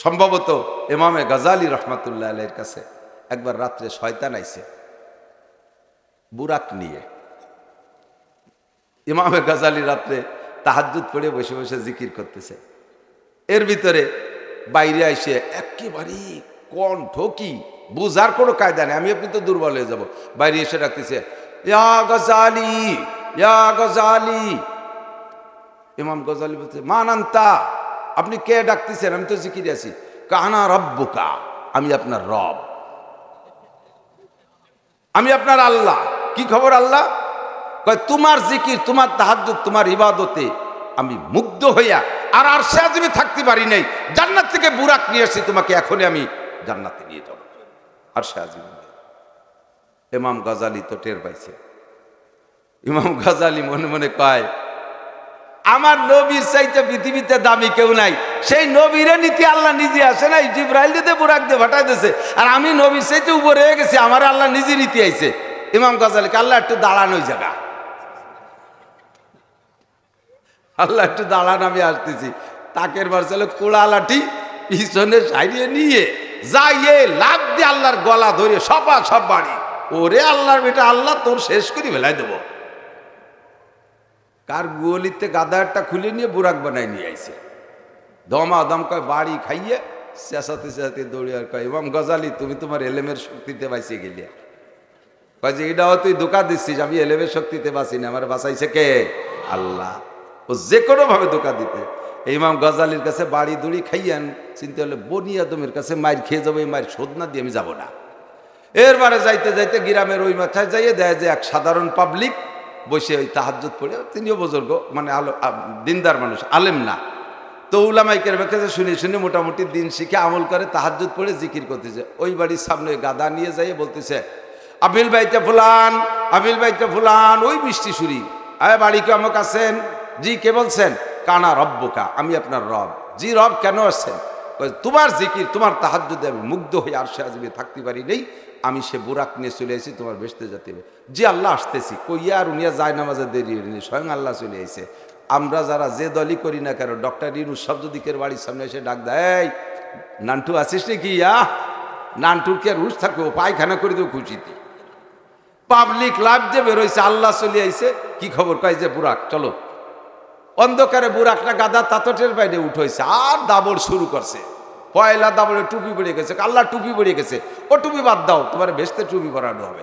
সম্ভবত ইমামে গাজালি রহমাতুল্লাহ আলাইহির কাছে একবার রাত্রে শয়তান আইছে বুরাক নিয়ে। ইমামে গাজালি রাত্রে তাহাজ্জুদ পড়ে বসে বসে জিকির করতেছে, এর ভিতরে বাইরে আইসে একেবারে কণ্ঠ কি বুঝার কোনো কায়দা নেই, আমি আপনি তো দুর্বল হয়ে যাব। বাইরে এসে ডাকতেছে, ইয়া গাজালি, ইয়া গাজালি। ইমাম গাজালি বলছে, মান আনতা, আপনি কে ডাকতেছেন? আমি তো জিকিরে আছি। কানা রব্বুকা, আমি আপনার রব, আমি আপনার আল্লাহ। কি খবর আল্লাহ? কয় তোমার জিকির, তোমার তাহাজ্জুদ, তোমার ইবাদতে আমি মুগ্ধ হইয়া আর আরশে আজিমে থাকতে পারি নাই, জান্নাত থেকে বুরাক নিয়ে আসছি, তোমাকে এখনই আমি জান্নাতে নিয়ে যাব আরশে আজিমে। ইমাম গাজালি তো টের পাইছে। ইমাম গাজালি মনে মনে কয়, আমার নবীর চাইতে পৃথিবীতে দামি কেউ নাই। সেই নবীরে নীতি আল্লাহ নিজে আসে নাই, জিবরাইল দিতে বুরাক দিয়ে ভাটাই দিয়েছে, আর আমি নবীর চাইতে উপরে হয়ে গেছি, আমার আল্লাহ নিজে নীতি আইছে। ইমাম গাজালিকে আল্লাহ একটু দাঁড়ানোই জায়গা, আল্লাহ একটু দাঁড়ান, আমি আসতেছি। তাকের বারছিল কোড়া লাঠি পিছনে সাইডে নিয়ে যাইয়ে লাভ দিয়ে আল্লাহর গলা ধরে সব বাড়ি, ওরে আল্লাহর বেটা, আল্লাহ তোর শেষ করে ফেলাই দেবো। কার গুয়লিতে গাদারটা খুলে নিয়ে বুরাক বানাই নিয়ে আইছে। দম কয় বাড়ি খাইয়ে চেঁচাতে চেঁচাতে দৌড়ে আর কয়, ইমাম গাজালি তুমি তোমার এলেমের শক্তিতে বাঁচিয়ে গেলি। কয় যে এটাও তুই ধোঁকা দিচ্ছিস, আমি এলেমের শক্তিতে বাঁচি না, আমার বাঁচাইছে কে? আল্লাহ। ও যে কোনো ভাবে ধোঁকা দিতে। ইমাম গাজালির কাছে বাড়ি দড়ি খাইয়ান চিন্তা হলে বনি আদমের কাছে মায়ের খেয়ে যাবো, এই মায়ের শোধ না দিয়ে আমি যাবো না। এরবারে যাইতে যাইতে গ্রামের ওই মাথায় যাইয়ে দেয় যে এক সাধারণ পাবলিক বসে ওই তাহাজ্জুদ পড়ে, তিনিও বুজুর্গ, মানে দিনদার মানুষ, আলেম না। তো উলামাইকের কাছে শুনে শুনে মোটামুটি দিন শিখে আমল করে তাহাজ্জুদ পড়ে জিকির করতেছে। ওই বাড়ির সামনে গাদা নিয়ে যাইয়ে বলতেছে, আবিল বাইতে ফুলান, আবিল বাইতে ফুলান, ওই মিষ্টি সুরি, আয় বাড়ি কে আমক আছেন? জি, কে বলছেন? কানা রব্বুকা, আমি আপনার রব। জি রব, কেন আসছেন? তোমার জিকির, তোমার তাহাজ্জুদে আমি মুগ্ধ হয়ে আরশে আজিমে থাকতে পারি নেই, আমি সে বুরাক নিয়ে চলে আসি, তোমার বেসতে যেতে হবে। জি আল্লাহ আসতেছি। কইয়া আর উনিয়া যায় নামাজে দেরি হয়নি, স্বয়ং আল্লাহ চলে আইছে। আমরা যারা যে দলই করি না কেন, ডক্টর ইউনূস শব্দদিকের বাড়ির সামনে এসে ডাক দেয়, নান্টু আসিস নাকি? নান্টুর কে রুশ থাকবে, ও পায়খানা করে দেবো খুশিতে। পাবলিক লাভ দিয়ে বেরোইছে, আল্লাহ চলে আইছে। কি খবর? কয় যে বুরাক চলো। অন্ধকারে বুরাকটা গাদা তাতটের বাইরে উঠেছে আর দাবড় শুরু করছে। পয়লা দাবড়ে টুপি পড়ে গেছে, আল্লাহ টুপি পড়ে গেছে, ও টুপি বাদ দাও, তোমার ভেস্তে টুপি পরানো হবে।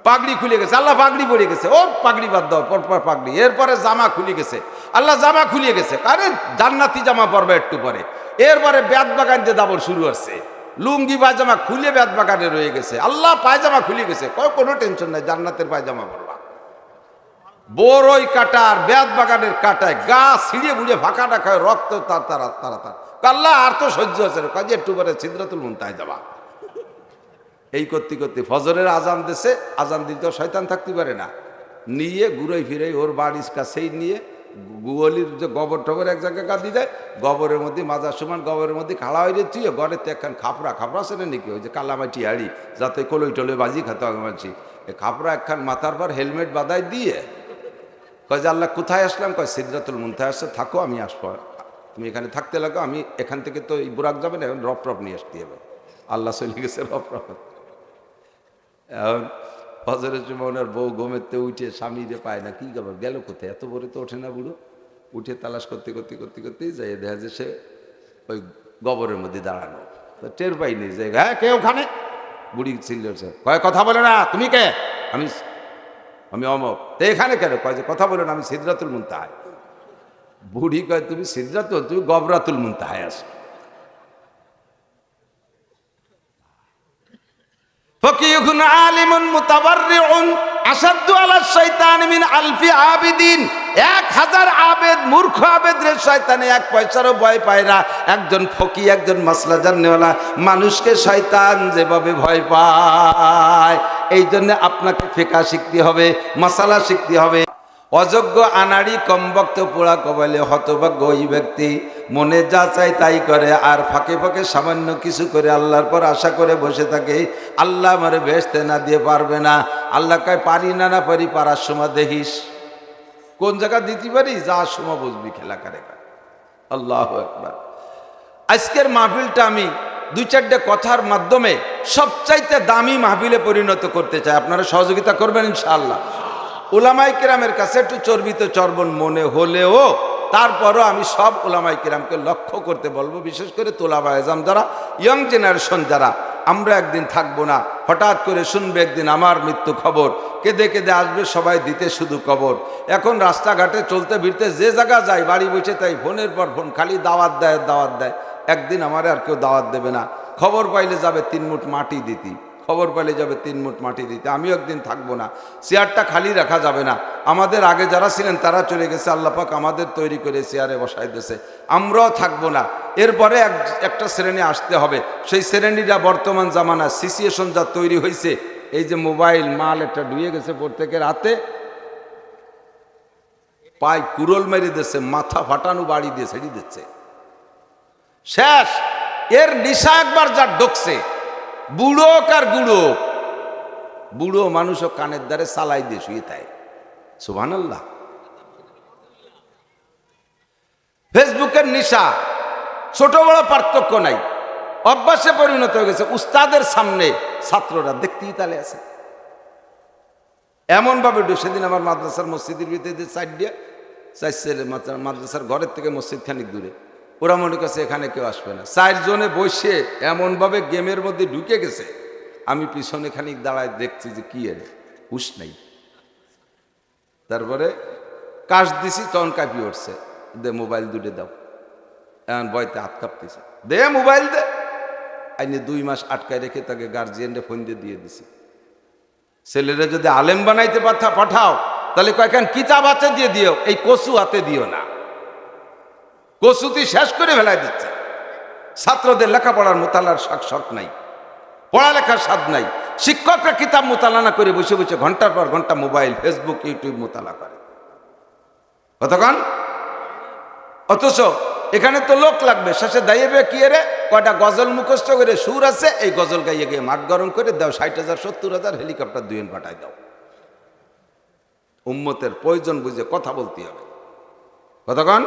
পাগড়ি খুলে গেছে, আল্লাহ পাগড়ি পড়ে গেছে, ও পাগড়ি বাদ দাও, পরপর পাগড়ি। এরপরে জামা খুলে গেছে, আল্লাহ জামা খুলে গেছে, আরে জান্নাতি জামা পরবে একটু পরে। এরপরে বেত বাগান দিয়ে দাবড় শুরু হচ্ছে, লুঙ্গি পায়জামা খুলে বেত বাগানে রয়ে গেছে, আল্লাহ পায়জামা খুলে গেছে, কোনো টেনশন নাই, জান্নাতের পায়জামা পরবা। বড়ই কাটার বেত বাগানের কাটায় গা ছিঁড়িয়ে বুড়িয়ে ফাঁকা খায়, রক্ত তার তারা তারা তার। আল্লাহ আর তো সহ্য হচ্ছে না, কাজে একটু পরে সিদরাতুল মুনতাহায় যাবা। এই করতে করতে ফজরের আজান দেশে, আজান দিতেও শয়তান থাকতে পারে না, নিয়ে ঘুরে ফিরে ওর বাড়ির কাছেই নিয়ে গুগলির যে গোবর টবর এক জায়গায় গাদি দেয়, গোবরের মধ্যে মাজার সমান গোবরের মধ্যে খাড়া হয়ে তুই ঘরের তো একখান খাপড়া আছে না নাকি, ওই যে কালামাটি হাড়ি, যাতে কলই টলে বাজি খাতে হবে মানছি, এই খাপড়া একখান মাথার পর হেলমেট বাঁধাই দিয়ে কয় যে আল্লাহ কোথায় আসলাম? কয় সিদরাতুল মুনতাহা আসছে, থাকো আমি আসবো, তুমি এখানে থাকতে লাগো, আমি এখান থেকে তো এই বুরাক যাবে না, এখন রপ নিয়ে আসতে হবে। আল্লাহ চলে গেছে রপ। এখন ফজরের সময় ওনার বউ ঘুমেতে উঠে স্বামীরে পায় না, কি খবর, গেল কোথায়? এত বড় তো ওঠে না বুড়ো। উঠে তালাশ করতে করতে করতে করতেই যাই দেখা যে সে ওই গোবরের মধ্যে দাঁড়ানো, টের পাইনি যে হ্যাঁ কে ওখানে? বুড়ি চিল্লেছে, কয় কথা বলে না, তুমি কে? আমি অমক। তো এখানে কেন? কয় যে কথা বলে না, আমি সিদরাতুল মুনতাহায়। বুড়ি কয় তুমি সিদরাতুল, তুমি গবরাতুল মুনতাহায় আসো। ফকিহুন আলিমুন মুতাবাররিউন আশাদ্দু আলা শাইতান মিন আলফি আবিদিন। 1000 আবেদ, মূর্খ আবেদরে শয়তানে এক পয়সারও ভয় পায় না। একজন ফকি, একজন মাসলা জাননেওয়ালা মানুষকে শয়তান যেভাবে ভয় পায়, এই জন্য আপনাকে ফিকহ শিখতে হবে, মাসালা শিখতে হবে। অযোগ্য আনাড়ি কমবক্ত পোড়া কবলে হতভাগ্য ওই ব্যক্তি, মনে যা চায় তাই করে, আর ফাঁকে ফাঁকে সামান্য কিছু করে আল্লাহর পর আশা করে বসে থাকে আল্লাহ আমারে বেহেশতে না দিয়ে পারবে না। আল্লাহ কয় পারি না, না পারি, পারার সময় দেখিস কোন জায়গা দিতে পারি, যার সময় বুঝবি খেলা করে। আল্লাহু আকবার। আজকের মাহফিলটা আমি দুই চারটে কথার মাধ্যমে সবচাইতে দামি মাহফিলে পরিণত করতে চাই। আপনারা সহযোগিতা করবেন ইনশাআল্লাহ। উলামায়ে কেরামের কাছে একটু চর্বিত চর্বণ মনে হলেও তারপরও আমি সব উলামায়ে কেরামকে লক্ষ্য করতে বলবো, বিশেষ করে তোলাবা এজাম যারা, ইয়ং জেনারেশন যারা, আমরা একদিন থাকবো না, হঠাৎ করে শুনবে একদিন আমার মৃত্যু খবর, কেঁদে কেঁদে আসবে সবাই দিতে শুধু কবর। এখন রাস্তাঘাটে চলতে ফিরতে যে জায়গা যায়, বাড়ি বসে তাই ফোনের পর ফোন, খালি দাওয়াত দেয় দাওয়াত দেয়। একদিন আমার আর কেউ দাওয়াত দেবে না, খবর পাইলে যাবে 3 মুঠ মাটি দিতি, খবর পাইলে যাবে 3 মুঠ মাটি দিতে। আমিও একদিন থাকবো না, চেয়ারটা খালি রাখা যাবে না। আমাদের আগে যারা ছিলেন তারা চলে গেছে, আল্লাহ পাক আমাদের তৈরি করে চেয়ারে বসাই দিয়েছে, আমরাও থাকবো না। এরপরে একটা শ্রেণী আসতে হবে, সেই শ্রেণীটা বর্তমান জামানা সিচুয়েশন যা তৈরি হয়েছে, এই যে মোবাইল মাল একটা ডুয়ে গেছে প্রত্যেকের হাতে, পায়ে কুরল মেরে দিচ্ছে, মাথা ফাটানো বাড়ি দিয়ে ছেড়ে দিচ্ছে, শেষ। এর নিশা একবার যার ঢুকছে, বুড়ো কার গুড়ো, বুড়ো মানুষও কানের দ্বারে সালাই দিয়ে শুয়ে থাকে। সুবহানাল্লাহ। ফেসবুকের নিশা ছোট বড় পার্থক্য নাই, অভ্যাসে পরিণত হয়ে গেছে। উস্তাদের সামনে ছাত্ররা দেখতেই তালে আছে, এমন ভাবে। সেদিন আমার মাদ্রাসার মসজিদের ভিতরে সাইড দিয়ে চার ছেলে, মাদ্রাসার ঘরের থেকে মসজিদ খানিক দূরে, ওরা মনে করছে এখানে কেউ আসবে না, 4 জনে বসে এমনভাবে গেমের মধ্যে ঢুকে গেছে। আমি পিছনে খানিক দাঁড়ায় দেখছি যে কি এর হুশ নাই। তারপরে কাশ দিছি, তখন কাঁপিয়ে উঠছে, দে মোবাইল দুটো দাও। এমন ভয়তে হাত কাঁপতেছে, দে মোবাইল দে। আইনে 2 মাস আটকায় রেখে তাকে গার্জিয়ানরে ফোন দিয়ে দিছি। ছেলেরা যদি আলেম বানাইতে পাঠাও তাহলে কয়েকখান কিতাব হাতে দিয়ে দিও, এই কচু হাতে দিও না। কচুতি শেষ করে ফেলাই দিচ্ছে। ছাত্রদের লেখাপড়ার মোতালার শখ নাই, পড়ালেখার স্বাদ নাই। শিক্ষকরা কিতাব মোতালা না করে বসে বসে ঘন্টার পর ঘন্টা মোবাইল, ফেসবুক, ইউটিউব মোতালা করে। কতক্ষণ? অথচ এখানে তো লোক লাগবে, শেষে দাইবে কি রে, কয়টা গজল মুখস্থ করে সুর আছে, এই গজল গাইয়ে গিয়ে মাঠ গরম করে দাও, 60,000 70,000 হেলিকপ্টার 2 পাঠাই দাও। উম্মতের প্রয়োজন বুঝে কথা বলতে হবে। কতক্ষণ?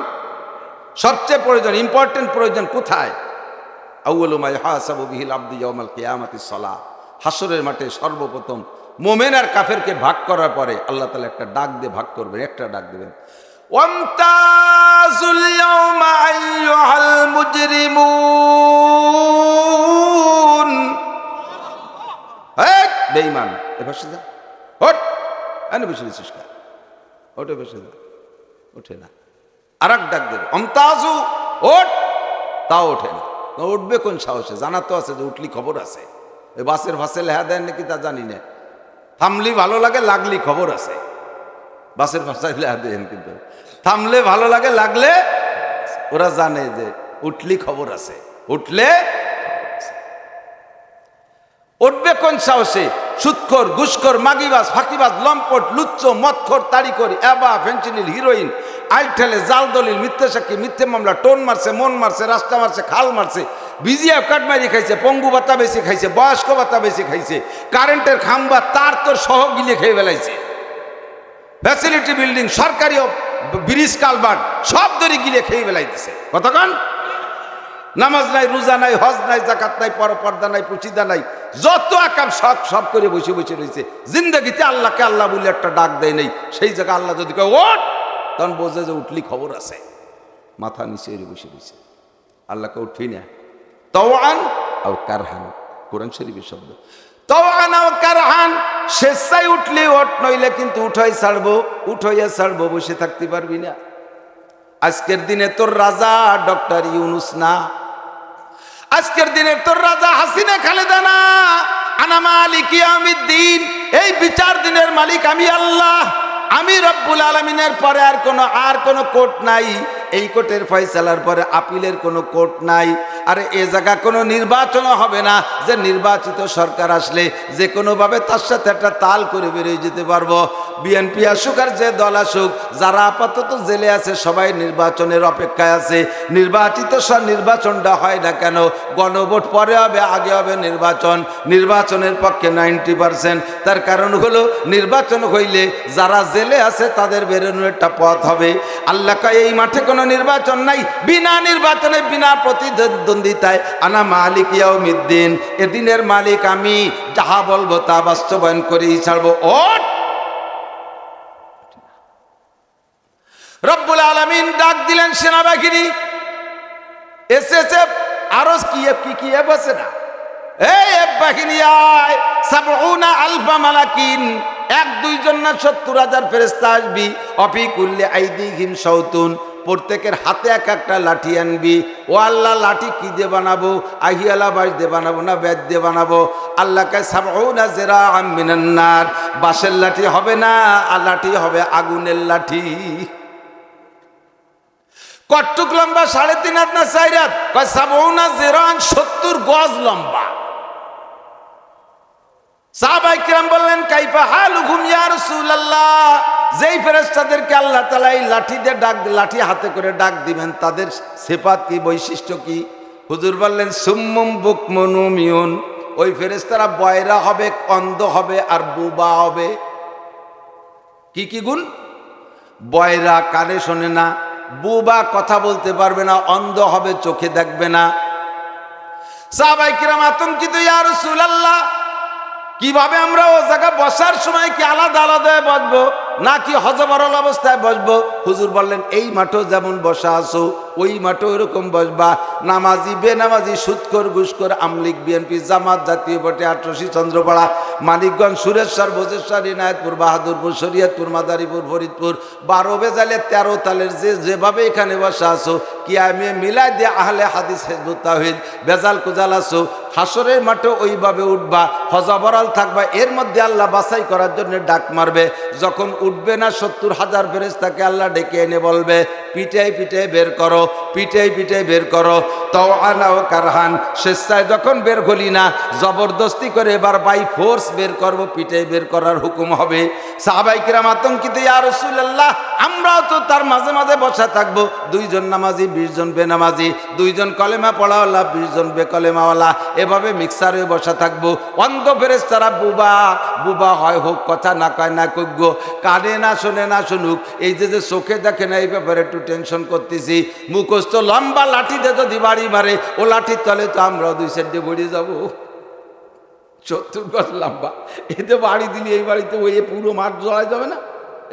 সবচেয়ে প্রয়োজন, ইম্পর্টেন্ট প্রয়োজন কোথায়? আউয়ালু মা ইউহাসাবু বিহিল আবদু ইয়াউমাল কিয়ামাতিস সালাহ। হাসরের মাঠে সর্বপ্রথম মুমিন আর কাফেরকে ভাগ করার পরে আল্লাহ তাআলা একটা ডাক দিয়ে ভাগ করবেন, একটা ডাক দিবেন, ওয়ামতাজুল ইয়াউমা আইয়ুহাল মুজরিমুন। এই বেঈমান, এ বসে যা, ওঠ, এনে বসে দিছিস কা, ওঠে বসে যা, ওঠে না। আর এক ডাক দেবে, অমতাজু, ওঠ, তাও ওঠে না। উঠবে কোন সাহসে? জানা তো আছে যে উঠলি খবর আছে। ওই বাসের ভাসে লেহা দেন নাকি তা জানি না, থামলি ভালো লাগে, লাগলি খবর আছে। বাসের ভাষায় লেহা দেন, কিন্তু থামলে ভালো লাগে, লাগলে ওরা জানে যে উঠলি খবর আছে, উঠলে উঠবে কোন সাহসে? সুদখোর, ঘুষখোর, মাগিবাজ, ফাঁকিবাজ, লম্পট, লুচ্চ, মদখোর, তাড়িখোর, অ্যাবা, ফেন্সিনিল, হিরোইন, আইলঠেলে, জাল দলিল, মিথ্যে সাক্ষী, মিথ্যে মামলা, টোন মারছে, মন মারছে, রাস্তা মারছে, খাল মারছে, বিজিএফ কাটমারি খাইছে, পঙ্গু ভাতা বেশি খাইছে, বয়স্ক ভাতা বেশি খাইছে, কারেন্টের খাম্বা তার তোর সহ গিলে খেয়ে ফেলাইছে, ফ্যাসিলিটি বিল্ডিং, সরকারি ব্রিজ কালভার্ট সব ধরে গিলে খেয়ে ফেলাইতেছে। কতক্ষণ? নামাজ নাই, রোজা নাই, হজ নাই, যাকাত নাই, পর্দা নাই, পুচিদা নাই, যত আকাম সব করে বসে বসে রয়েছে। জিন্দগিতে আল্লাহকে আল্লাহ বলে একটা ডাক দেয় নেই। সেই জায়গায় আল্লাহ যদি কয় ওঠ, তখন বোঝে যে উঠলি খবর আছে, মাথা নিচে বসে রয়েছে। আল্লাহকে উঠি না, তাওআন আও কারহান, কোরআন শরীফের শব্দ। তাওআন আও কারহান, স্বেচ্ছায় উঠলি ওঠ, নইলে কিন্তু উঠাইয়া ছাড়বো, বসে থাকতে পারবি না। আজকের দিনে তোর রাজা ডক্টর ইউনুস না, আজকের দিনে তোর রাজা হাসিনা খালেদা না। আনা মালিক ইয়াউমিদ্দিন, এই বিচার দিনের মালিক আমি আল্লাহ, আমি রব্বুল আলামিনের পরে আর কোনো কোর্ট নাই। এই কোর্টের ফয়সালার পরে আপিলের কোনো কোর্ট নাই। আরে এ জায়গা কোনো নির্বাচন হবে না যে নির্বাচিত সরকার আসলে যে কোনোভাবে তার সাথে একটা তাল করে বেরিয়ে যেতে পারবো। বিএনপি আসুক আর যে দল আসুক, যারা আপাতত জেলে আছে সবাই নির্বাচনের অপেক্ষায় আছে। নির্বাচিত নির্বাচনটা হয় না কেন? গণভোট পরে হবে, আগে হবে নির্বাচন। নির্বাচনের পক্ষে 90%। তার কারণ হলো নির্বাচন হইলে যারা জেলে আছে তাদের বেরোনোর একটা পথ হবে। আল্লাহ কয় এই মাঠে কোনো নির্বাচন নাই, বিনা নির্বাচনে বিনা প্রতিদ্বন্দ্বিতায় আনা মালিক ইয়াউমিদ্দিন, এদিনের মালিক আমি, যাহা বলবো তা বাস্তবায়ন করেই ছাড়বো। ওঠ! রব্বুল আলামিন ডাক দিলেন সেনাবাহিনী, এসএসএফ, আরো কি আছে না, এই বাহিনী আয়, সাবউনা আলফা মালাকিন, 1-2 জন না 70,000 ফেরেশতা আসবি। অফি কুল্লি আইদিহিম শাওতুন, প্রত্যেকের হাতে এক একটা লাঠি আনবি। ও আল্লাহ, লাঠি কি দিয়ে বানাবো? আহিয়ালা বাঁশ দিয়ে বানাবো না বেত দিয়ে বানাবো? আল্লাহ কে সাবউনা যিরাআম মিনান নার, বাঁশের লাঠি হবে না, আর লাঠি হবে আগুনের লাঠি। কটুক লম্বা 3.5 হাত না 4 হাত? কয় সাবউনা যিরাআন, 70 গজ লম্বা। সাহাবায়ে কিরাম বললেন কাইফা হালুকুম ইয়া রাসূলুল্লাহ, যেই ফেরেশতাদেরকে আল্লাহ তাআলা এই লাঠি দিয়ে লাঠি হাতে করে ডাক দিবেন তাদের সিফাত কি, বৈশিষ্ট্য কি? হুজুর বললেন সুম্মুম বুকমুন উমিয়ুন, ওই ফেরেশতারা বয়রা হবে, অন্ধ হবে আর বোবা হবে। কি কি গুণ? বয়রা, কানে শোনে না, বোবা, কথা বলতে পারবে না, অন্ধ হবে, চোখে দেখবে না। সাহাবায়ে কিরাম আতঙ্কিত, ইয়া রাসূলুল্লাহ কিভাবে আমরা ও জায়গা বসার সময় কি আলাদা আলাদা বসবো নাকি হযবরল অবস্থায় বসবো? হুজুর বললেন এই মাঠেও যেমন বসা আছো ওই মাঠেও এরকম বসবা। নামাজি, বেনামাজি, সুদখোর, ঘুষখোর, আমলিগ, বিএনপি, জামাত, জাতীয় পার্টি, আটরশি, চন্দ্রপাড়া, মানিকগঞ্জ, সুরেশ্বর, বজেশ্বর, ইনায়েতপুর, বাহাদুরপুর, শরীয়তপুর, মাদারীপুর, ফরিদপুর, 12 বেজালে 13 তালের যেভাবে এখানে বসা আছো, কি আমি মিলাই দিয়ে আহলে হাদিস হিজবুত তাওহীদ বেজাল কুজাল আছো, হাসরের মাঠে ওইভাবে উঠবা, হযবরল থাকবা। এর মধ্যে আল্লাহ বাছাই করার জন্য ডাক মারবে। যখন উঠবে না 70,000 ফেরেশতাকে আল্লাহ ডেকে এনে বলবে পিটাই পিটাই বের করো, পিটাই পিটাই বের করো। তাও আনাও কারহান, স্বেচ্ছায় যখন বের হলি না, জবরদস্তি করে এবার বাই ফোর্স বের করবো, পিটাই বের করার হুকুম হবে। সাহাবায়ে কিরাম আতঙ্কিত, ইয়া রাসূলুল্লাহ আমরাও তো তার মাঝে মাঝে বসা থাকবো। 2 জন নামাজি, 20 জন বেনামাজি, 2 জন কলেমা পড়াওয়ালা, 20 জন বেকলেমাওয়ালা, এভাবে মিক্সারে বসা থাকবো। অন্ধ ফেরেশতারা বুবা বুবা হয় হোক, কথা না কয় না কইগ, কানে না শোনে না শুনুক, এই যে চোখে দেখে না এই ব্যাপারে একটু টেনশন করতেছি। মুখস্থ লম্বা লাঠিতে যদি বাড়ি মারে, ও লাঠির তলে তো আমরা 2 সাইডে পড়ে যাবো। 70 গজ লম্বা, এতে বাড়ি দিলে এই বাড়িতে ওই পুরো মাঠ জড়াই যাবে না?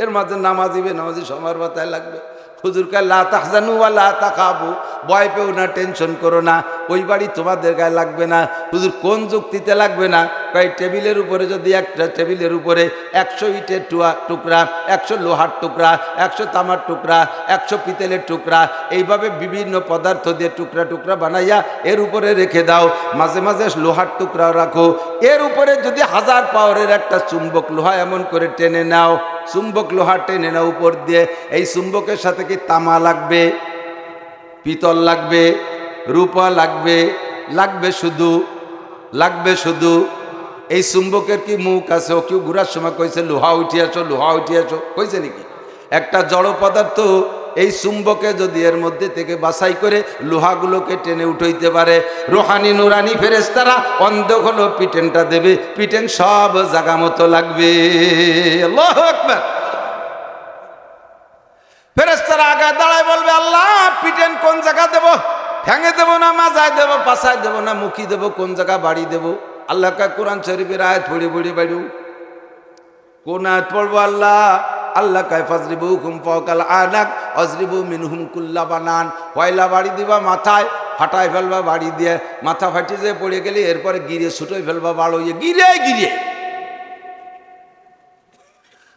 এর মাঝে নামাজি বেনামাজি সবার মাথায় লাগবে। হুজুর কা লা তাহজানু ওয়া লা তাখাবু, ভয় পেও না, টেনশন করো না, ওই বাড়ি তোমাদের গায়ে লাগবে না। হুজুর কোন যুক্তিতে লাগবে না? কয় টেবিলের উপরে যদি একটা টেবিলের উপরে 100 ইটের টুকরা, 100 লোহার টুকরা, 100 তামার টুকরা, 100 পিতলের টুকরা, এইভাবে বিভিন্ন পদার্থ দিয়ে টুকরা টুকরা বানাইয়া এর উপরে রেখে দাও। মাঝে মাঝে লোহার টুকরা রাখো। এর উপরে যদি 1000 পাওয়ারের একটা চুম্বক লোহা এমন করে টেনে নাও, চুম্বক লোহা টেনে নাও উপর দিয়ে। এই চুম্বকের সাথে কি তামা লাগবে, পিতল লাগবে, রূপা লাগবে? লাগবে শুধু। এই চুম্বকের কি মুখ আছে? ও কেউ ঘুরার সময় কইছে লোহা উঠিয়াছো, লোহা উঠিয়াছো কইছে নাকি? একটা জড় পদার্থ এই চুম্বকে যদি এর মধ্যে থেকে বাছাই করে লোহাগুলোকে টেনে উঠাইতে পারে, রোহানি নুরানি ফেরেশতারা অন্ধ হলো পিটেনটা দেবে, পিটেন সব জায়গা মতো লাগবে। আল্লাহু আকবার। ফেরেশতারা আগে দাঁড়ায় বলবে আল্লাহ পিটেন কোন জায়গা দেবো? ঠ্যাঙে দেবো না মাজায় দেবো, পাছায় দেবো না মুখি দেবো, কোন জায়গা বাড়ি দেবো? আল্লাহ কা কোরআন শরীফের আয়াত পড়ে পড়ে বাড়ু। কোন আয়াত পড়বো? আল্লাহ কায় ফাজরিবুহুম ফাওকাল আনাক আজরিবু মিনহুম কুল্লা বানান। পয়লা বাড়ি দিবা মাথায়, ফাটায় ফেলবা বাড়ি দিয়ে, মাথা ফাটিয়ে যে পড়ে গেলে এরপরে গিরে ছুটোই ফেলবা, বাড়ো গিরে গিরে।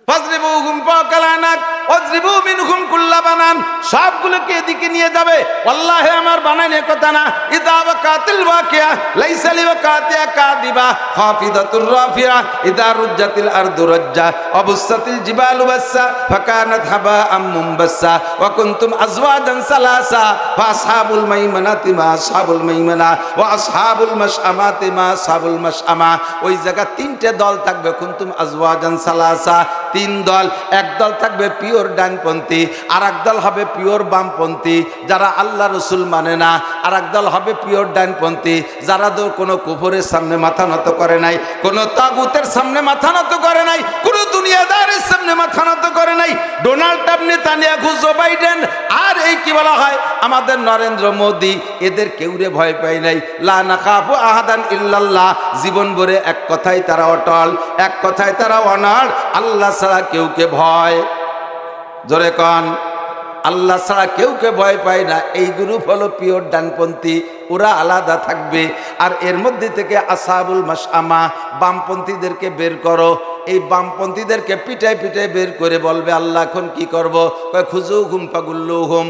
ফাজরিবুহুম ফাওকাল আনাক আজরিবু মিনহুম কুল্লা বানান, সবগুলোকে এদিকে নিয়ে যাবে। আল্লাহ আমার বানাইনে কথা না। ইদা ওয়াকাতিল ওয়াকিয়া লাইসা লিওয়াকাতিহা কাদিবা হাফিজাতুর রাফিয়া ইদা রুজ্জাতিল আরদু রাজ্জা অবুসাতিল জিবালু বাসসা ফাকানাত হাবাআম মুমবাসসা ওয়া কুনতুম আজওয়াজান সালাসা ফাসহাবুল মাইমানাতি মা আসহাবুল মাইমানা ওয়া আসহাবুল মাশআমাতি মা আসহাবুল মাশআমা। ওই জায়গা 3টে দল থাকবে। কুনতুম আজওয়াজান সালাসা, তিন দল। এক দল থাকবে পিওর ডানপন্থী, আর এক দল হবে পিওর বামপন্থী যারা আল্লাহ রসুল মানে না, আর এক দল হবে পিওর ডানপন্থী যারা কোনো কুফরের সামনে মাথা নত করে নাই, কোনো তাগুতের সামনে মাথা নত করে নাই, কোনো দুনিয়াদারের সামনে মাথা নত করে নাই। Donald Trump, Netanyahu, Joe Biden আর এই কি বলা হয় আমাদের নরেন্দ্র মোদি, এদের কেউরে ভয় পায় নাই। লা নাখাফু আহাদান ইল্লাল্লাহ, জীবন ভরে এক কথায় তারা অটল, এক কথায় তারা অনড়, আল্লাহ ছাড়া কেউকে ভয়, জোরে কন, আল্লাহ ছাড়া কেউকে ভয় পায় না। এই গ্রুপ হলো পিওর ডানপন্থী, ওরা আলাদা থাকবে। আর এর মধ্যে থেকে আসহাবুল মাশআমা, বামপন্থীদেরকে বের করো। এই বামপন্থীদেরকে পিটাই পিটাই বের করে বলবে আল্লাহ এখন কি করব? কয় খুজুহুম ফাগুল্লুহুম,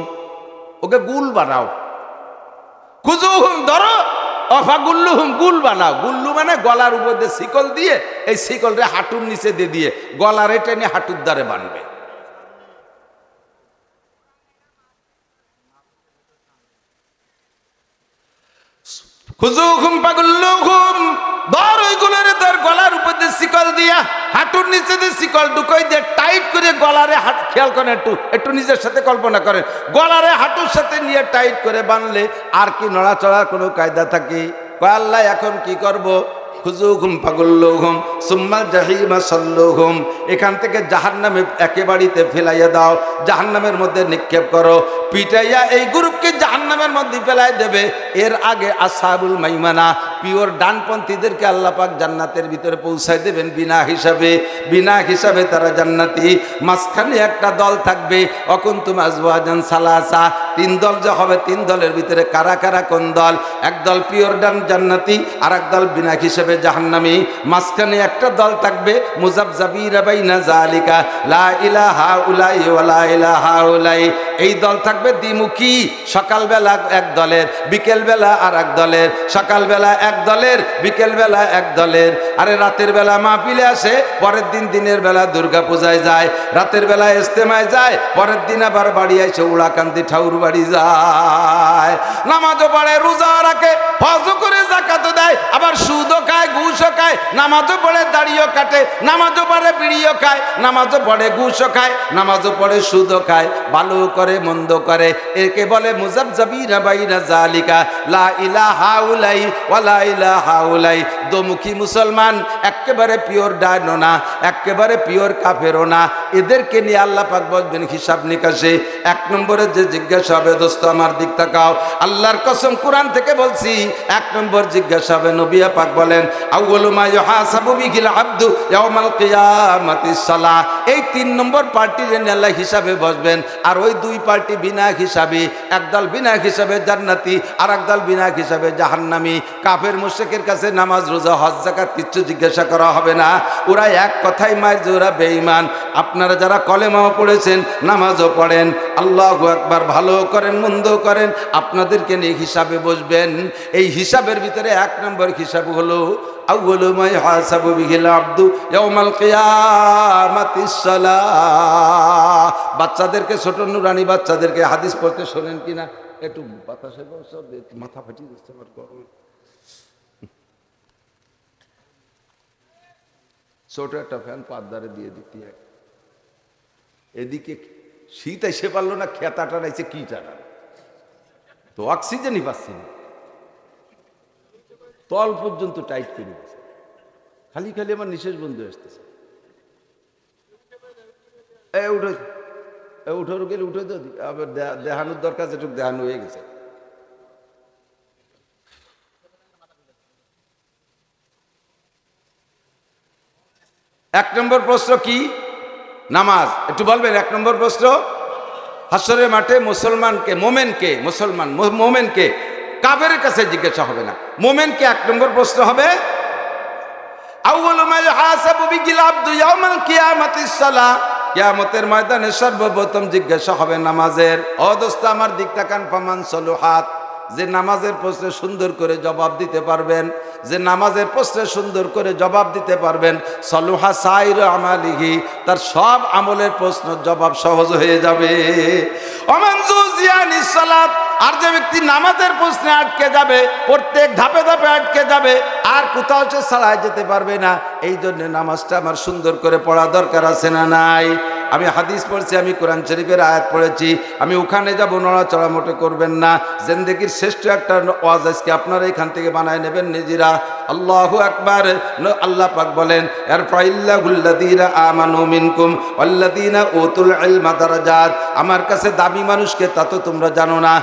ওকে গুল বানাও। খুজুহুম ধরো, অফাগুল্লুহুম গুল বানাও। গুল্লু মানে গলার উপর দিয়ে শিকল দিয়ে, এই শিকলটা হাঁটুর নিচে দিয়ে দিয়ে গলারে টেনে হাঁটুর দ্বারে বানবে। খুজুহুম ফাগুল্লুহুম, ধর ওইগুলোর তোর গলার উপর দিয়ে শিকল দিয়া হাঁটুর নিচে দিয়ে শিকল ঢুকাই দিয়ে টাইট করে গলারে হাত, খেয়াল করেন একটু নিজের সাথে কল্পনা করেন, গলারে হাঁটুর সাথে নিয়ে টাইট করে বানলে আর কি নড়াচড়ার কোনো কায়দা থাকে? কয় আল্লাহ এখন কি করব? খুজুহুম ফাগুল্লুহুম সুম্মাল জাহিমা সাল্লুহুম, এখান থেকে জাহান্নামে একেবারেতে ফেলাইয়া দাও, জাহান্নামের মধ্যে নিক্ষেপ করো। পিটাইয়া এই গ্রুপকে জাহান্নামের মধ্যে ফেলাই দেবে। এর আগে আসহাবুল মাইমানা, পিওর ডানপন্থীদেরকে আল্লাহ পাক জান্নাতের ভিতরে পৌঁছায় দেবেন বিনা হিসাবে, বিনা হিসাবে তারা জান্নাতি। মাঝখানে একটা দল থাকবে অকুনতুম আজওয়াজান সালাসা, তিন দল যে হবে, তিন দলের ভিতরে কারা কারা কোন দল? এক দল পিওর ডান জান্নাতি, আর এক দল বিনা হিসাবে জাহান্নামী। মাঝখানে একটা দল থাকবে মুযাবযাবিরা বাইনা যালিকা, লা ইলাহা উলাই ওয়া লা ইলাহা উলাই। এই দল থাকবে দ্বিমুখী, সকালবেলা এক দলের, বিকেলবেলা আর এক দলের, সকালবেলা এক দলের, বিকেলবেলা এক দলের। আরে রাতের বেলা মাহফিলে আসে, পরের দিন দিনের বেলা দুর্গা পূজায় যায়, রাতের বেলা ইজতেমায় যায়, পরের দিন আবার বাড়ি এসে উড়াকান্দি ঠাউর বাড়ি যায়, নামাজও পড়ে, রোজা রাখে, হজও করে, যাকাতও দেয়, আবার সুদও খায়, ঘুষও খায়, নামাজও পড়ে, দাড়িও কাটে, নামাজও পড়ে, বিড়িও খায়, নামাজও পড়ে, ঘুষও খায়, নামাজও পড়ে, সুদও খায়, ভালো করে মন্দ করে। একে বলে মুযাবযাবিনা বাইনা যালিকা, লা ইলাহা উলাই ওয়া লা ইলাহা উলাই। দোমুখী মুসলমান, একেবারে পিওর ডানও না, একেবারে পিওর কাফেরও না। এদেরকে নিয়ে আল্লাহ পাক বলবেন হিসাব নিকাশে। এক নম্বরে যে জিজ্ঞাসা হবে, দোস্ত আমার দিক তাকাও, আল্লাহর কসম কোরআন থেকে বলছি, এক নম্বর জিজ্ঞাসা হবে, নবী পাক বলেন আউয়ালু মা ইউহাসাবু বিহিল আবদু ইয়াউমাল কিয়ামাতিস সালাহ। এই তিন নম্বর পার্টির আল্লাহ হিসাবে বসবেন। আর ওই দুই পার্টি বিনা হিসাবে, একদল বিনা হিসাবে জান্নাতি, আর একদল বিনা হিসাবে জাহান্নামী। কাফের মুশরিকের কাছে নামাজ, রোজা, হজ, যাকাত কিচ্ছু জিজ্ঞাসা করা হবে না। ওরা এক কথাই মার যে ওরা বেঈমান। আপনারা যারা কলেমাও পড়েছেন, নামাজও পড়েন, আল্লাহু আকবার, ভালো করেন, মন্দ করেন, আপনাদেরকে নিয়ে হিসাবে বসবেন। এই হিসাবের ভিতরে এক নম্বর হিসাব হলো আউয়ালু মা ইউহাসাবু বিহিল আবদু ইয়াউমাল কিয়ামাতিস সালাহ। বাচ্চাদেরকে, ছোট নুরানি বাচ্চাদেরকে হাদিস পড়তে শোনেন কিনা? একটু বাতাসে মাথা ফাটিয়ে দিচ্ছে আমার গরম। ছোট একটা ফ্যান পাতদারে দিয়ে দিতে, এদিকে শীত এসে পারলো না, খেতাটা নাইছে কি টানা, তো অক্সিজেনই পাচ্ছি না, তল পর্যন্ত টাইট করে দিচ্ছে, খালি খালি আমার নিঃশ্বাস বন্ধ আসতেছে। উঠে গেলে উঠে তো আবার দেহানোর দরকার, যেটুকু দেহানো হয়ে গেছে। এক নম্বর প্রশ্ন কি? নামাজ। একটু বলবেন এক নম্বর প্রশ্ন? হাসরের মাঠে মুসলমানকে, মোমেনকে কাফেরের কাছে জিজ্ঞাসা হবে না, মোমেনকে এক নম্বর প্রশ্ন হবে আউয়ালু মা ইউহাসাবু বিহিল আবদু ইয়াউমাল কিয়ামাতিস সালাহ। কিয়ামতের ময়দানে সর্বপ্রথম জিজ্ঞাসা হবে নামাজের। ও দোস্ত আমার দিক তাকান, ফামান সলুহাত, যে নামাজের প্রশ্নে সুন্দর করে জবাব দিতে পারবেন, যে নামাজের প্রশ্নে সুন্দর করে জবাব দিতে পারবেন, সলুহা সাইরু আমালিহি, তার সব আমলের প্রশ্ন জবাব সহজ হয়ে যাবে। ওমান যুজিয়ানিস সালাত, আর যে ব্যক্তি নামাজের প্রশ্নে আটকে যাবে, প্রত্যেক ধাপে ধাপে আটকে যাবে, আর কোথাও সে ছাড়াই যেতে পারবে না। এই জন্য নামাজটা আমার সুন্দর করে পড়া দরকার আছে না নাই? আমি হাদিস পড়ছি, আমি কোরআন শরীফের আয়াত পড়েছি, আমি ওখানে যাব, নড়াচড়া মোটে করবেন না। জিন্দেগির শ্রেষ্ঠ একটা ওয়াজ আজকে আপনারা এখান থেকে বানায় নেবেন নিজেরা। আল্লাহু আকবার। আল্লাহ পাক বলেন, ইরফাইল্লাহুল্লাযীনা আমানু মিনকুম ওয়াল্লাযীনা উতুল ইলমা দারাজাত। আমার কাছে দামি মানুষকে তা তো তোমরা জানো না।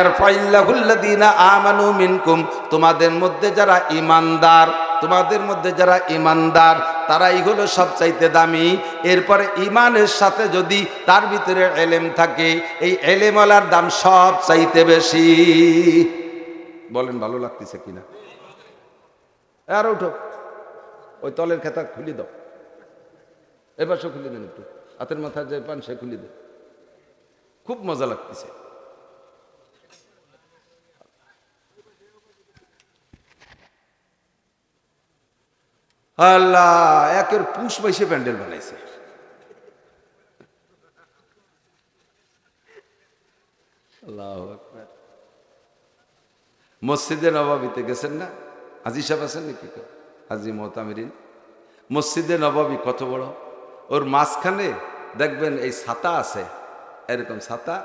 ইরফাইল্লাহুল্লাযীনা আমানু মিনকুম, তোমাদের মধ্যে যারা ঈমানদার, তোমাদের মধ্যে যারা ঈমানদার তারাই হলো সবচাইতে দামি। এরপরে ঈমানের সাথে যদি তার ভিতরে ইলম থাকে, এই ইলমওয়ালার দাম সব চাইতে বেশি। বলেন ভালো লাগতেছে কিনা? আর উঠো, ওই তলের খাতা খুলে দাও, এবার সে খুলে দেন, একটু হাতের মাথায় যে পান সে খুলে দেন। খুব মজা লাগতেছে। আল্লাহ, একের পুষ মাইসে প্যান্ডেল বানাইছে। আল্লাহু আকবার। মসজিদে নববীতে গেছেন না? হাজী সাহেব আছেন নাকি? হাজী মোতামিরিন। মসজিদে নববী কত বড়, ওর মাঝখানে দেখবেন এই ছাতা আছে, এরকম ছাতা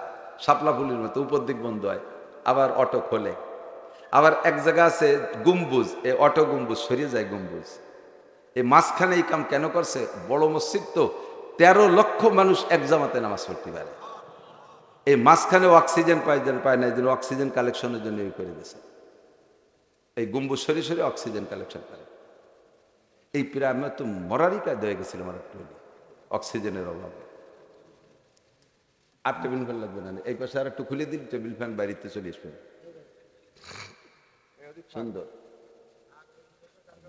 শাপলা ফুলের মতো, উপর দিক বন্ধ হয়, আবার অটো খোলে। আবার এক জায়গা আছে গম্বুজ, এই অটো গম্বুজ সরিয়ে যায় গম্বুজ। এই মাঝখানে এই কাম কেন করছে? বড় মসজিদ তো, 13 লক্ষ মানুষ এক জামাতে নামাজ পড়তে পারে। এই মাঝখানে অক্সিজেন পায় না, এই জন্য অক্সিজেন কালেকশনের জন্য এই করে দিয়েছে। এই গম্বুজ সরিয়ে সরিয়ে অক্সিজেন কালেকশন করে। এই প্রায় আমরা তো মরারই কায়দা হয়ে গেছিল আমার একটু অক্সিজেনের অভাবে। আর টেবিল ফ্যান লাগবে না, এই পাশে আর একটু খুলে দিন, টেবিল ফ্যান বাড়িতে চলে আসবে। সুন্দর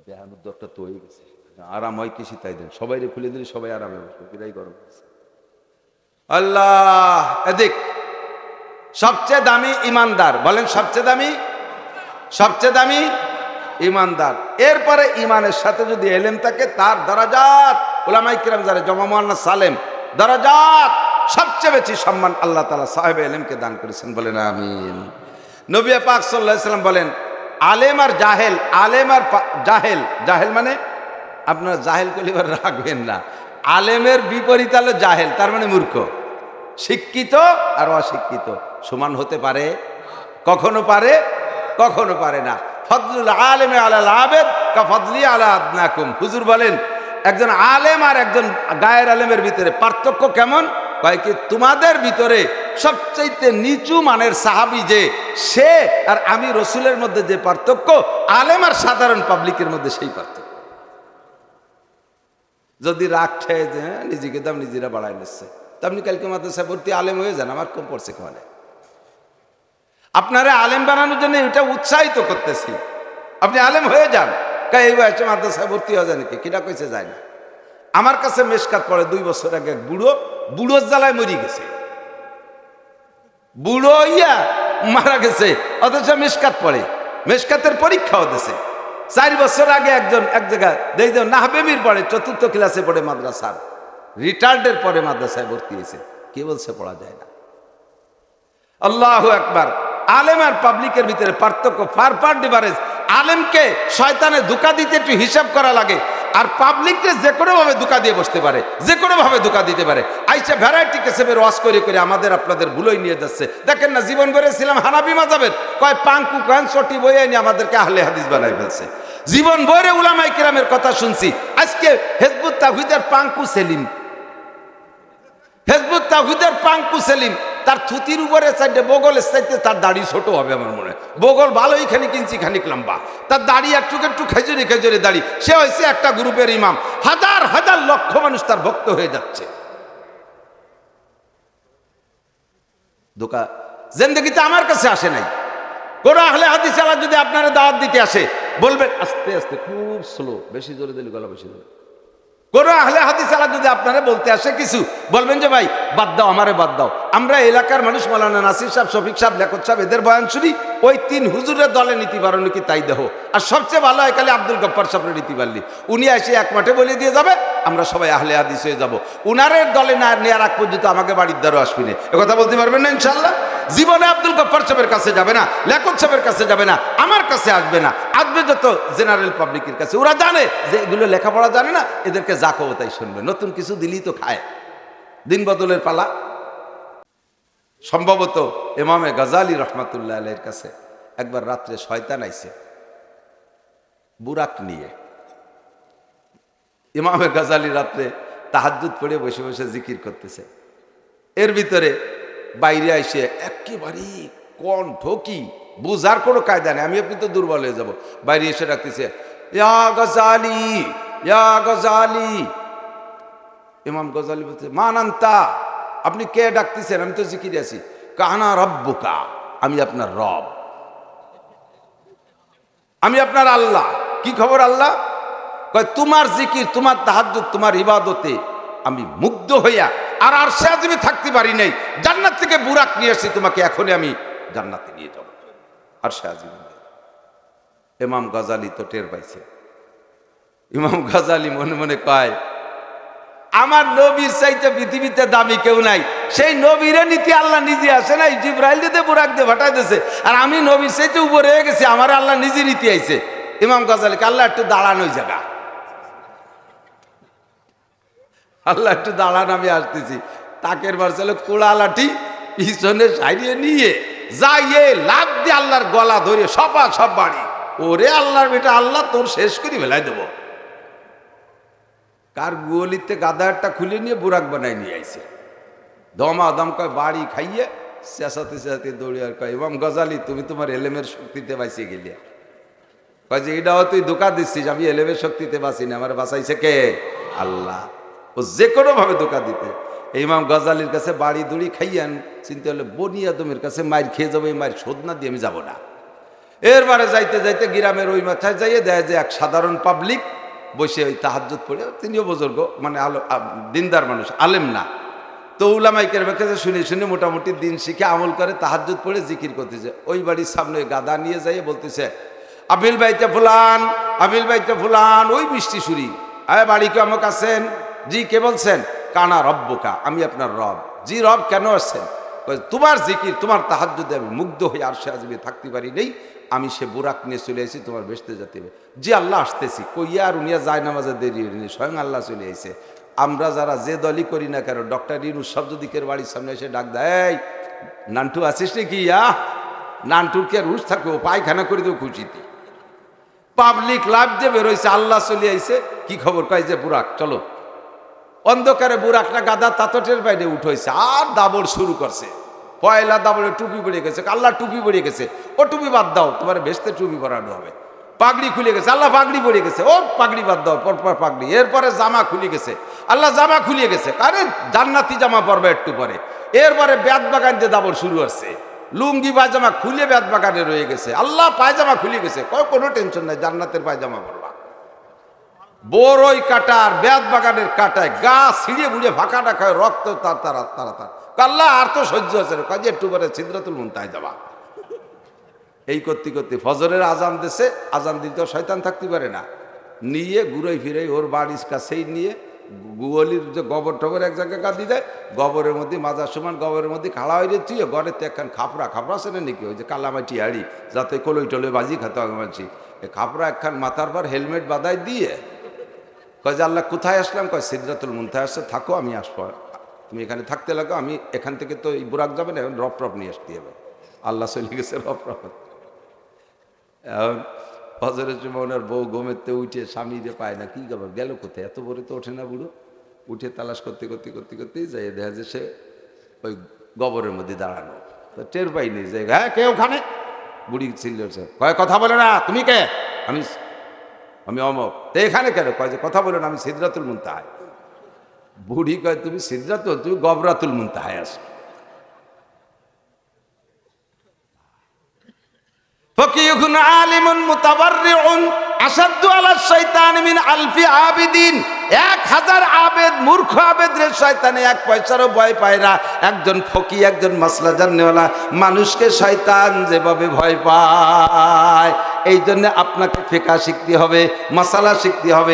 দেহানোর দরটা তো হয়ে গেছে, আরাম হয় কিছু তাই দেন, সবাই খুলে দিলে সবাই আরামে বসবে, বিরাই গরম আছে। আল্লাহ, এদিক সবচেয়ে দামি ইমানদার, বলেন সবচেয়ে দামি, সবচেয়ে দামি ইমানদার। এরপরে ইমানের সাথে যদি এলেম থাকে, তার দরাজাত, উলামায়ে কিরাম যারা জমা মুয়ান্নাস সালেম, দরাজাত সবচেয়ে বেশি সম্মান আল্লাহ তাআলা সাহেব এলেমকে দান করেছেন, বলেন আমিন। নবী পাক সাল্লাল্লাহু আলাইহি সাল্লাম বলেন, আলেম আর জাহেল, আলেম আর জাহেল, জাহেল মানে আপনার জাহেল কলিবার রাখবেন না, আলেমের বিপরীত হলো জাহেল, তার মানে মূর্খ। শিক্ষিত আর অশিক্ষিত সমান হতে পারে? কখনো পারে, কখনো পারে না। ফজলুল আলেমে আলাল আবেদ কা ফজলি আলা আদনাকুম। হুজুর বলেন, একজন আলেম আর একজন গায়ের আলেমের ভিতরে পার্থক্য কেমন? কয় কি, তোমাদের ভিতরে সবচাইতে নিচু মানের সাহাবী যে, সে আর আমি রসুলের মধ্যে যে পার্থক্য, আলেম আর সাধারণ পাবলিকের মধ্যে সেই পার্থক্য। যদি রাগ খেয়ে যে নিজেকে দাম নিজেরা বাড়ায় নিচ্ছে, তেমনি কালকে মাদ্রাসা ভর্তি আলেম হয়ে যান, আমার কম পড়ছে কোয়ালে। আপনারা আলেম বানানোর জন্য এটা উৎসাহিত করতেছি, আপনি আলেম হয়ে যান। এই বয়সে মাদ্রাসায় ভর্তি হয়ে যায় নাকি? কিনা কইছে যায় না। আমার কাছে মেশকাত পড়ে 2 বছর আগে এক বুড়োর জ্বালায় মরি গেছে, বুড়ো ইয়া মারা গেছে, অথচ মেশকাত পড়ে, মেশকাতের পরীক্ষাও দিছে। 4 বছর আগে একজন এক জায়গায় দেখবেন নাহবেমির পড়ে, 4র্থ ক্লাসে পড়ে মাদ্রাসার, রিটায়ার্ডের পরে মাদ্রাসায় ভর্তি হয়েছে। কে বলছে পড়া যায় না? আল্লাহু আকবার। আলেম আর পাবলিকের ভিতরে পার্থক্য, ফার ডিফারেন্স। আলেমকে শয়তানে ধোঁকা দিতে একটু হিসাব করা লাগে, আর পাবলিককে যে কোনো ভাবে ধোঁকা দিয়ে বসতে পারে, যে কোনো ভাবে ধোঁকা দিতে পারে। আইসা ভ্যারাইটি কেসেবের ওয়াজ করে করে আমাদের আপনাদের ভুলোই নিয়ে যাচ্ছে। দেখেন না, জীবন ভরে ছিলাম হানাফি মাযহাবের, কয় পাঙ্কু কয়েন চটি বইয়ে নিয়ে আমাদেরকে আহলে হাদিস বানাই ফেলছে। জীবন ভরে উলামায়ে কিরামের কথা শুনছি, আজকে হিজবুত তাওহীদের পাঙ্কু সেলিম, হিজবুত তাওহীদের পাঙ্কু সেলিম, তার থুতির উপরে চাইতে বগলের চাইতে তার দাড়ি ছোট হবে আমার মনে হয়। বগল ভালোই কিনছি খানিক লম্বা, তার দাড়ি একটু একটু খেজুরে খেজুরে দাড়ি। সে হয়েছে একটা গ্রুপের ইমাম, হাজার হাজার লক্ষ মানুষ তার ভক্ত হয়ে যাচ্ছে। ধোকা জিন্দেগিতে আমার কাছে আসে নাই। কোন আহলে হাদিস আলা যদি আপনারা দাওয়াত দিতে আসে, বলবেন আস্তে আস্তে, খুব স্লো, বেশি জোরে দিলে গলা বেশি জোরে। কোন আহলে হাদিস আলা যদি আপনারা বলতে আসে কিছু, বলবেন যে ভাই বাদ দাও, আমারে বাদ দাও। আমরা এলাকার মানুষ, মাওলানা নাসির সাহেব, শফিক সাহেব, লেখক সাহেব, এদের বয়ান শুনি, ওই 3 হুজুরের দলে নীতি পারো নাকি তাই দেহ। আর সবচেয়ে ভালো হয় খালি আব্দুল গফফার সাহেবের নীতি পারলি, উনি এসে এক মাঠে বলে দিয়ে যাবে, আমরা সবাই আহলে হাদিস হয়ে যাব। উনারের দলে না নেওয়ার আগ পর্যন্ত আমাকে বাড়ির দ্বারও আসবি না, এ কথা বলতে পারবেন না ইনশাল্লাহ। জীবনে আব্দুল গফফার সাহেবের কাছে যাবে না, লেখক সাহেবের কাছে যাবে না, আমার কাছে আসবে না, আসবে যত জেনারেল পাবলিকের কাছে। ওরা জানে যে এগুলো লেখাপড়া জানে না, এদেরকে যা কব তাই শুনবে, নতুন কিছু দিলেই তো খায়। দিন বদলের পালা। সম্ভবত ইমামে গাজালি রহমাতুল্লাহ আলাইহির কাছে একবার রাত্রে শয়তান আইছে বুরাক নিয়ে। ইমামে গাজালি রাত্রে তাহাজ্জুদ পড়ে বসে বসে জিকির করতেছে, এর ভিতরে বাইরে আইসে একেবারে কণ্ঠ কি বুঝার কোনো কায়দা নেই, আমি আপনি তো দুর্বল হয়ে যাব। বাইরে এসে ডাকতেছে, ইয়া গাজালি, ইয়া গাজালি। ইমাম গাজালি বলছে, মান আনতা, আপনি কে ডাকতেছেন? আমি তো জিকিরে আছি। কানা রব্বুকা, আমি আপনার রব, আমি আপনার আল্লাহ। কি খবর আল্লাহ? কয় তোমার জিকির, তোমার তাহাজ্জুদ, তোমার ইবাদতে আমি মুগ্ধ হইয়া আর আরশে আজিমে থাকতে পারি নাই, জান্নাত থেকে বুরাক নিয়ে আসছি, তোমাকে এখনই আমি জান্নাতে নিয়ে যাব, আরশে আজিমে। ইমাম গাজালি তো টের পাইছে। ইমাম গাজালি মনে মনে কয়, আমার নবীর চাইতে পৃথিবীতে দামি কেউ নাই। সেই নবীরে নীতি আল্লাহ নিজে আসে নাই, জিবরাইল দিতে বুরাক দিয়ে ভাটাই দিয়েছে, আর আমি নবীর চাইতে উপরে হয়ে গেছি, আমার আল্লাহ নিজে নীতি আইছে। ইমাম গাজালিকে আল্লাহ একটু দাঁড়ানোই জায়গা, আল্লাহ একটু দাঁড়ান, আমি আসতেছি। তাকের বার ছিল কোড়া লাঠি পিছনে সাইডে নিয়ে যাইয়ে লাভ দিয়ে আল্লাহর গলা ধরে সব বাড়ি, ওরে আল্লাহর বেটা, আল্লাহ তোর শেষ করে ফেলাই দেবো। কার গুয়লিতে গাদা একটা খুলে নিয়ে বুরাক বানাই নিয়ে আইছে। দম কয় বাড়ি খাইয়ে চেঁচাতে চেঁচাতে দৌড়ে আর কয়, ইমাম গাজালি তুমি তোমার এলেমের শক্তিতে বাঁচিয়ে গেলি। কয় যে এটাও তুই ধোঁকা দিচ্ছিস, আমি এলেমের শক্তিতে বাঁচি না, আমার বাঁচাইছে কে? আল্লাহ। ও যে কোনো ভাবে ধোঁকা দিতে। ইমাম গাজালির কাছে বাড়ি দড়ি খাইয়ান চিন্তা হলে বনি আদমের কাছে মায়ের খেয়ে যাবো, এই মায়ের শোধ না দিয়ে আমি যাবো না। এরবারে যাইতে যাইতে গ্রামের ওই মাথায় যাইয়ে দেয় যে এক সাধারণ পাবলিক বসে ওই তাহাজ্জুদ পড়ে, তিনিও বুজুর্গ, মানে দিনদার মানুষ, আলেম না। তো উলামাইকের কাছে শুনে শুনে মোটামুটি দিন শিখে আমল করে তাহাজ্জুদ পড়ে জিকির করতেছে। ওই বাড়ির সামনে গাদা নিয়ে যাইয়ে বলতেছে, আবিল বাইতে ফুলান, আবিল বাইতে ফুলান, ওই মিষ্টি সুরি, আয় বাড়ি কে আমক আছেন? জি, কে বলছেন? কানা রব্বুকা, আমি আপনার রব। জি রব, কেন আসছেন? তোমার জিকির, তোমার তাহাজ্জুদে আমি মুগ্ধ হয়ে আরশে আজিমে থাকতে পারি নেই, আমি সে বুরাক নিয়ে চলে আসি, তোমার বেসতে যেতে হবে। জি আল্লাহ আসতেছি। কইয়া আর উনিয়া যায় নামাজে দেরি হয়নি, স্বয়ং আল্লাহ চলে আইছে। আমরা যারা যে দলই করি না কেন, ডক্টর ইউনূস শব্দদিকের বাড়ির সামনে এসে ডাক দেয়, নান্টু আসিস নাকি? নান্টুর কে রুশ থাকবে, ও পায়খানা করে দেবো খুশিতে। পাবলিক লাভ দিয়ে বেরোইছে, আল্লাহ চলে আইছে। কি খবর? কয় যে বুরাক চলো। অন্ধকারে বুরাকটা গাদা তাতটের বাইরে উঠেছে আর দাবড় শুরু করছে। পয়লা দাবড়ে টুপি পড়ে গেছে, আল্লাহ টুপি পড়ে গেছে, ও টুপি বাদ দাও, তোমার ভেস্তে টুপি পরানো হবে। পাগড়ি খুলে গেছে, আল্লাহ পাগড়ি পড়ে গেছে, ও পাগড়ি বাদ দাও, পরপর পাগড়ি। এরপরে জামা খুলে গেছে, আল্লাহ জামা খুলিয়ে গেছে, আরে জান্নাতি জামা পরবে একটু পরে। এরপরে বেত বাগান দিয়ে দাবড় শুরু হচ্ছে, লুঙ্গি পায়জামা খুলে বেত বাগানে রয়ে গেছে, আল্লাহ পায়জামা খুলে গেছে, কোনো টেনশন নাই, জান্নাতের পায়জামা পরবা। বড়ই কাটার বেত বাগানের কাটায় গা ছিঁড়ে বুড়ে ফাঁকা খায়, রক্ত তার তারা তারা তার, আল্লাহ আর তো সহ্য আছে না, কাজে একটু পরে সিদরাতুল মুনতাহায় যাবা। এই করতে করতে ফজরের আজান দেশে, আজান দিতেও শয়তান থাকতে পারে না, নিয়ে ঘুরে ফিরে ওর বাড়ির কাছেই নিয়ে গুগলির যে গোবর টবর এক জায়গায় গাদি দেয়, গোবরের মধ্যে মাজার সমান গোবরের মধ্যে খাড়া হয়ে তুই ঘরের তো একখান খাপড়া আছে না নাকি, ওই যে কালামাটি হাড়ি, যাতে কলই টলে বাজি খেতে হবে মানছি, এই খাপড়া একখান মাথার পর হেলমেট বাঁধাই দিয়ে কয় যে আল্লাহ কোথায় আসলাম? কয় সিদরাতুল মুনতাহা আসছে, থাকো আমি আসবো, তুমি এখানে থাকতে লাগো, আমি এখান থেকে তো এই বুরাক যাবে না, এখন রপ নিয়ে আসতে হবে। আল্লাহ চলে গেছে রপ। এখন ফজরের সময় ওনার বউ ঘুমেতে উঠে স্বামীরে পায় না, কি খবর, গেল কোথায়, এত বড় তো ওঠে না বুড়ো। উঠে তালাশ করতে করতে করতে করতেই যাই দেখা যে সে ওই গোবরের মধ্যে দাঁড়ানো, তো টের পাইনি যে হ্যাঁ কে ওখানে। বুড়ি চিল্লেছে, কয় কথা বলে না, তুমি কে? আমি অমক। তো এখানে কেন? কয় যে কথা বলে না, আমি সিদরাতুল মুনতাহায়। বুড়ি কয় তুমি সিদরাতুল, তুমি গবরাতুল মুনতাহায় আসো। ফকিহুন আলিমুন মুতাবাররিউন আশাদ্দু আলা শাইতান মিন আলফি আবিদিন। 1000 আবেদ, মূর্খ আবেদ রে শয়তানে এক পয়সারও ভয় পায় না। একজন ফকি, একজন মাসলা জাননেওয়ালা মানুষকে শয়তান যেভাবে ভয় পায়, এই জন্য আপনাকে ফিকহ শিখতে হবে, মাসালা শিখতে হবে।